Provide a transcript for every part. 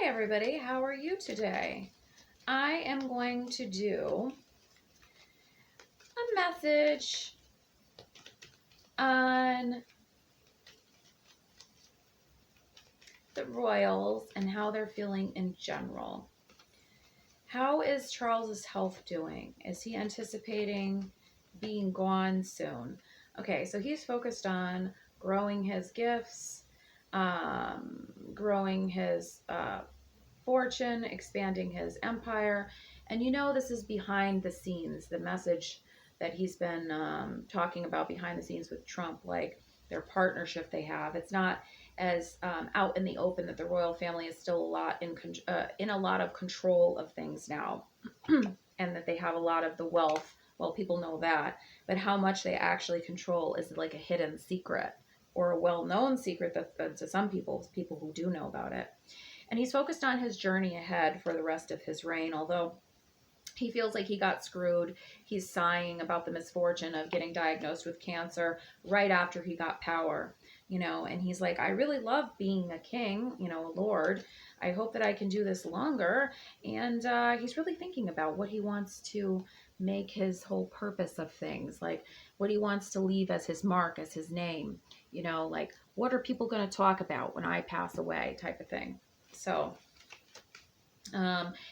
everybody, how are you today? I am going to do a message on the royals and how they're feeling in general. How is Charles's health doing? Is he anticipating being gone soon? Okay, so he's focused on growing his gifts, growing his fortune, expanding his empire. And this is behind the scenes, the message that he's been talking about behind the scenes with Trump, like their partnership they have. It's not as out in the open that the royal family is still in a lot of control of things now, and that they have a lot of the wealth. Well, people know that, but how much they actually control is like a hidden secret or a well-known secret that to some people who do know about it. And he's focused on his journey ahead for the rest of his reign, although he feels like he got screwed. He's sighing about the misfortune of getting diagnosed with cancer right after he got power, and he's like, I really love being a king, a lord. I hope that I can do this longer. And he's really thinking about what he wants to make his whole purpose of things, like what he wants to leave as his mark, as his name, like what are people going to talk about when I pass away type of thing. So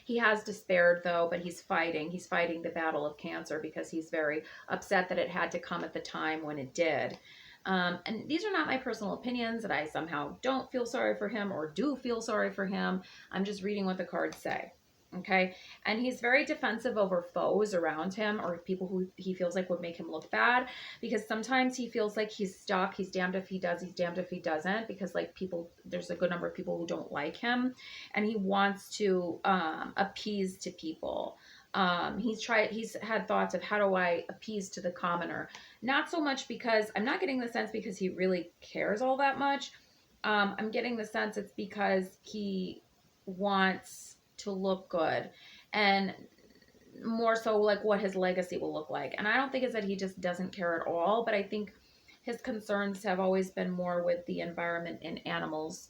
he has despaired though, but he's fighting the battle of cancer because he's very upset that it had to come at the time when it did. And these are not my personal opinions that I somehow don't feel sorry for him or do feel sorry for him. I'm just reading what the cards say. Okay. And he's very defensive over foes around him or people who he feels like would make him look bad, because sometimes he feels like he's stuck. He's damned if he does, he's damned if he doesn't, because there's a good number of people who don't like him, and he wants to appease to people. He's had thoughts of, how do I appease to the commoner? Not so much because I'm not getting the sense because he really cares all that much. I'm getting the sense it's because he wants to look good, and more so like what his legacy will look like. And I don't think it's that he just doesn't care at all, but I think his concerns have always been more with the environment and animals,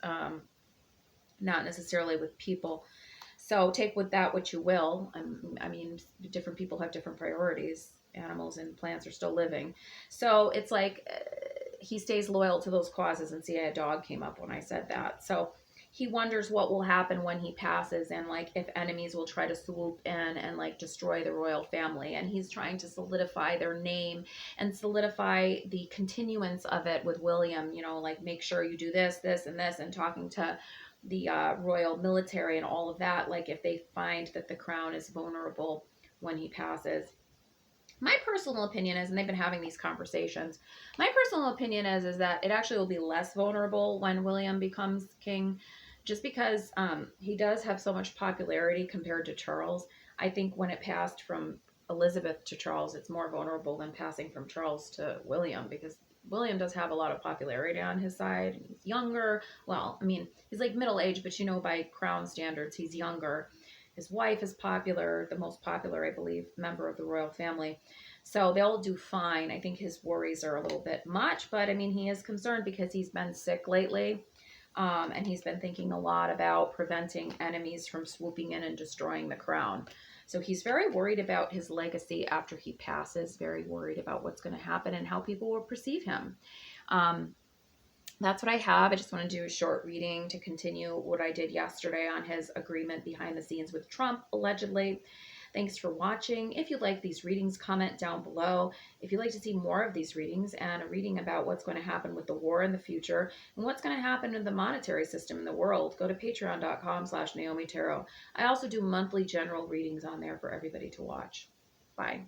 not necessarily with people. So take with that what you will. I mean, different people have different priorities. Animals and plants are still living. So it's like he stays loyal to those causes. And see, a dog came up when I said that. So he wonders what will happen when he passes, and like if enemies will try to swoop in and like destroy the royal family. And he's trying to solidify their name and solidify the continuance of it with William, like make sure you do this, this, and this, and talking to the royal military and all of that, like if they find that the crown is vulnerable when he passes. My personal opinion is, and they've been having these conversations, my personal opinion is that it actually will be less vulnerable when William becomes king, just because he does have so much popularity compared to Charles. I think when it passed from Elizabeth to Charles, it's more vulnerable than passing from Charles to William, because William does have a lot of popularity on his side. He's younger. Well, I mean, he's like middle age, but by crown standards, he's younger. His wife is popular, the most popular, I believe, member of the royal family. So they'll do fine. I think his worries are a little bit much, but I mean, he is concerned because he's been sick lately. And he's been thinking a lot about preventing enemies from swooping in and destroying the crown. So he's very worried about his legacy after he passes, very worried about what's going to happen and how people will perceive him. That's what I have. I just want to do a short reading to continue what I did yesterday on his agreement behind the scenes with Trump, allegedly. Thanks for watching. If you like these readings, comment down below. If you'd like to see more of these readings and a reading about what's going to happen with the war in the future and what's going to happen in the monetary system in the world, go to patreon.com/Naomi Tarot. I also do monthly general readings on there for everybody to watch. Bye.